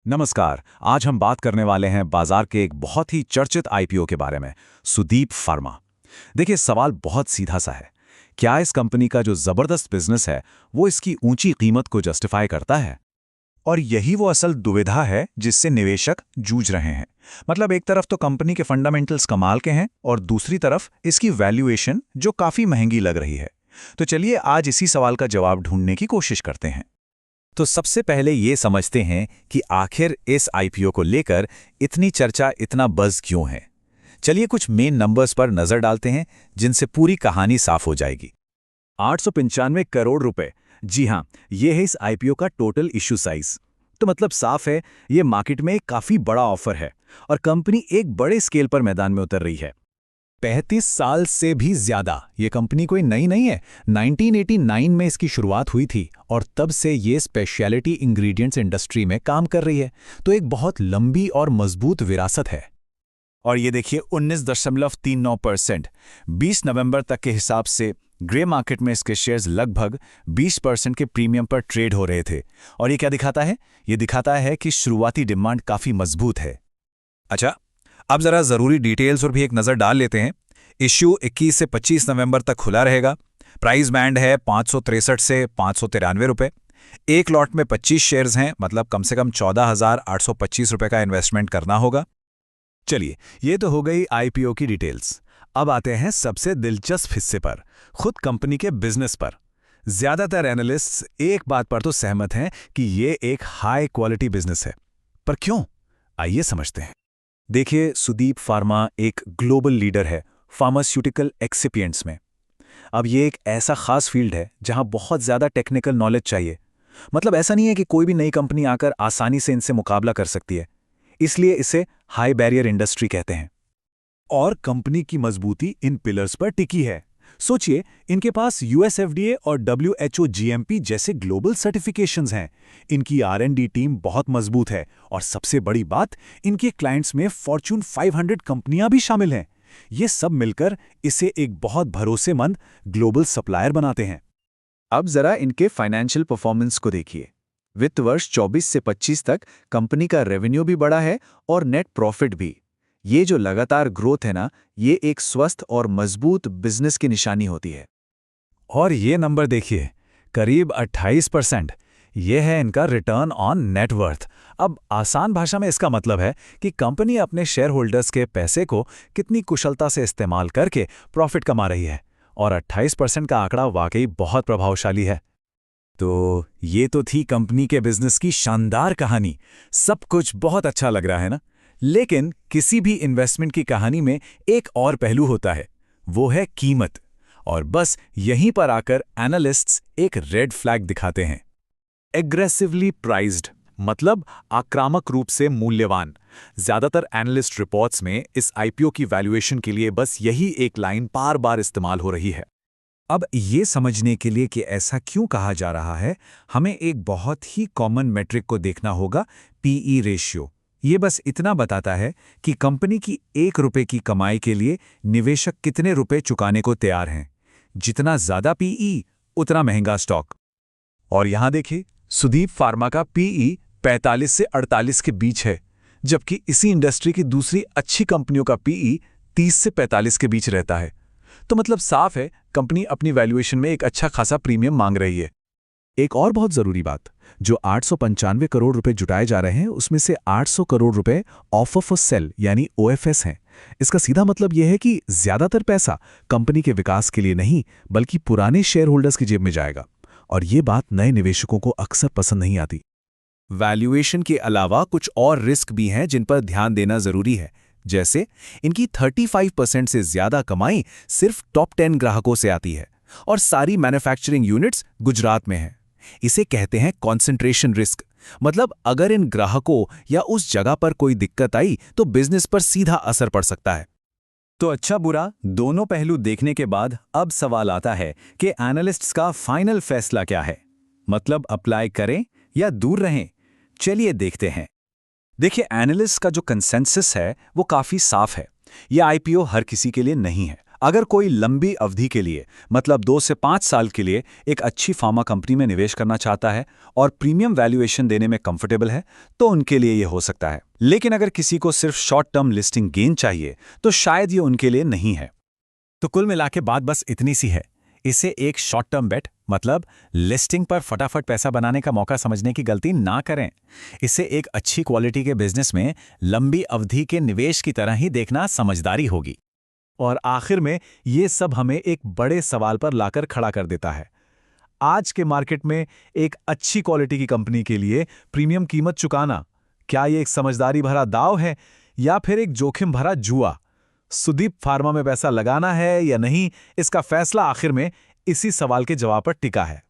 नमस्कार। आज हम बात करने वाले हैं बाजार के एक बहुत ही चर्चित आईपीओ के बारे में, सुदीप फार्मा। देखिए, सवाल बहुत सीधा सा है। क्या इस कंपनी का जो जबरदस्त बिजनेस है वो इसकी ऊंची कीमत को जस्टिफाई करता है? और यही वो असल दुविधा है जिससे निवेशक जूझ रहे हैं। मतलब एक तरफ तो कंपनी के फंडामेंटल्स कमाल के हैं और दूसरी तरफ इसकी वैल्यूएशन जो काफी महंगी लग रही है। तो चलिए आज इसी सवाल का जवाब ढूंढने की कोशिश करते हैं। तो सबसे पहले ये समझते हैं कि आखिर इस आईपीओ को लेकर इतनी चर्चा, इतना बज़ क्यों है। चलिए कुछ मेन नंबर्स पर नजर डालते हैं जिनसे पूरी कहानी साफ हो जाएगी। 895 करोड़ रुपए, जी हाँ, ये है इस आईपीओ का टोटल इश्यू साइज। तो मतलब साफ है, ये मार्केट में एक काफी बड़ा ऑफर है और कंपनी एक बड़े स्केल पर मैदान में उतर रही है। 35 साल से भी ज्यादा ये कंपनी कोई नई नहीं है। 1989 में इसकी शुरुआत हुई थी और तब से ये स्पेशलिटी इंग्रेडिएंट्स इंडस्ट्री में काम कर रही है। तो एक बहुत लंबी और मजबूत विरासत है। और ये देखिए 19.39%, 20 नवंबर तक के हिसाब से ग्रे मार्केट में इसके शेयर्स लगभग 20% के प्रीमियम पर ट्रेड हो रहे थे। और ये क्या दिखाता है? ये दिखाता है कि शुरुआती डिमांड काफी मजबूत है। अच्छा, अब जरा जरूरी डिटेल्स और भी एक नजर डाल लेते हैं। इश्यू 21 से 25 नवंबर तक खुला रहेगा। प्राइस बैंड है 563 से 593 रुपए। एक लॉट में 25 शेयर्स हैं, मतलब कम से कम 14,825 रुपए का इन्वेस्टमेंट करना होगा। चलिए, ये तो हो गई आईपीओ की डिटेल्स। अब आते हैं सबसे दिलचस्प हिस्से पर, खुद कंपनी के बिजनेस पर। ज्यादातर एनालिस्ट्स एक बात पर तो सहमत हैं कि ये एक हाई क्वालिटी बिजनेस है। पर क्यों? आइए समझते हैं। देखिए, सुदीप फार्मा एक ग्लोबल लीडर है फार्मास्यूटिकल एक्सिपिएंट्स में। अब ये एक ऐसा खास फील्ड है जहां बहुत ज़्यादा टेक्निकल नॉलेज चाहिए। मतलब ऐसा नहीं है कि कोई भी नई कंपनी आकर आसानी से इनसे मुकाबला कर सकती है। इसलिए इसे हाई बैरियर इंडस्ट्री कहते हैं। और कंपनी की मजबूती इन पिलर्स पर टिकी है। सोचिए, इनके पास यूएसएफडीए और डब्ल्यूएचओ जीएमपी जैसे ग्लोबल सर्टिफिकेशंस हैं। इनकी आरएनडी टीम बहुत मजबूत है और सबसे बड़ी बात, इनके क्लाइंट्स में फॉर्च्यून 500 कंपनियां भी शामिल हैं। ये सब मिलकर इसे एक बहुत भरोसेमंद ग्लोबल सप्लायर बनाते हैं। अब जरा इनके फाइनेंशियल परफॉर्मेंस को देखिए। वित्त वर्ष 24 से 25 तक कंपनी का रेवेन्यू भी बढ़ा है और नेट प्रॉफिट भी। ये जो लगातार ग्रोथ है ना, ये एक स्वस्थ और मजबूत बिजनेस की निशानी होती है। और ये नंबर देखिए, करीब 28%। ये है इनका रिटर्न ऑन नेटवर्थ। अब आसान भाषा में इसका मतलब है कि कंपनी अपने शेयर होल्डर्स के पैसे को कितनी कुशलता से इस्तेमाल करके प्रॉफिट कमा रही है। और 28% का आंकड़ा वाकई बहुत प्रभावशाली है। तो ये तो थी कंपनी के बिजनेस की शानदार कहानी। सब कुछ बहुत अच्छा लग रहा है ना? लेकिन किसी भी इन्वेस्टमेंट की कहानी में एक और पहलू होता है, वो है कीमत। और बस यहीं पर आकर एनालिस्ट्स एक रेड फ्लैग दिखाते हैं। एग्रेसिवली प्राइस्ड, मतलब आक्रामक रूप से मूल्यवान। ज्यादातर एनालिस्ट रिपोर्ट्स में इस आईपीओ की वैल्यूएशन के लिए बस यही एक लाइन बार बार इस्तेमाल हो रही है। अब ये समझने के लिए कि ऐसा क्यों कहा जा रहा है, हमें एक बहुत ही कॉमन मेट्रिक को देखना होगा, पीई रेशियो। ये बस इतना बताता है कि कंपनी की 1 रुपए की कमाई के लिए निवेशक कितने रुपए चुकाने को तैयार हैं। जितना ज्यादा पीई, उतना महंगा स्टॉक। और यहां देखिए, सुदीप फार्मा का पीई 45 से 48 के बीच है, जबकि इसी इंडस्ट्री की दूसरी अच्छी कंपनियों का पीई 30 से 45 के बीच रहता है। तो मतलब साफ है, कंपनी अपनी वैल्यूएशन में एक अच्छा खासा प्रीमियम मांग रही है। एक और बहुत जरूरी बात, जो 895 करोड़ रुपए जुटाए जा रहे हैं, उसमें से 800 करोड़ रुपए ऑफर फॉर सेल यानी ओएफएस हैं। इसका सीधा मतलब यह है कि ज्यादातर पैसा कंपनी के विकास के लिए नहीं, बल्कि पुराने शेयर होल्डर्स की जेब में जाएगा। और ये बात नए निवेशकों को अक्सर पसंद नहीं आती। वैल्यूएशन के अलावा कुछ और रिस्क भी हैं जिन पर ध्यान देना जरूरी है। जैसे इनकी 35% से ज्यादा कमाई सिर्फ टॉप 10 ग्राहकों से आती है और सारी मैन्युफैक्चरिंग यूनिट्स गुजरात में हैं। इसे कहते हैं कॉन्सेंट्रेशन रिस्क। मतलब अगर इन ग्राहकों या उस जगह पर कोई दिक्कत आई तो बिजनेस पर सीधा असर पड़ सकता है। तो अच्छा बुरा दोनों पहलू देखने के बाद अब सवाल आता है कि एनालिस्ट्स का फाइनल फैसला क्या है। मतलब अप्लाई करें या दूर रहें? चलिए देखते हैं। देखिए, एनालिस्ट का जो कंसेंसस है वो काफी साफ है। यह आईपीओ हर किसी के लिए नहीं है। अगर कोई लंबी अवधि के लिए मतलब 2 से 5 साल के लिए एक अच्छी फार्मा कंपनी में निवेश करना चाहता है और प्रीमियम वैल्यूएशन देने में कंफर्टेबल है तो उनके लिए ये हो सकता है। लेकिन अगर किसी को सिर्फ शॉर्ट टर्म लिस्टिंग गेन चाहिए तो शायद ये उनके लिए नहीं है। तो कुल मिला के बात बस इतनी सी है, इसे एक शॉर्ट टर्म बेट मतलब लिस्टिंग पर फटाफट पैसा बनाने का मौका समझने की गलती ना करें। इसे एक अच्छी क्वालिटी के बिजनेस में लंबी अवधि के निवेश की तरह ही देखना समझदारी होगी। और आखिर में ये सब हमें एक बड़े सवाल पर लाकर खड़ा कर देता है। आज के मार्केट में एक अच्छी क्वालिटी की कंपनी के लिए प्रीमियम कीमत चुकाना, क्या ये एक समझदारी भरा दाव है या फिर एक जोखिम भरा जुआ? सुदीप फार्मा में पैसा लगाना है या नहीं, इसका फैसला आखिर में इसी सवाल के जवाब पर टिका है।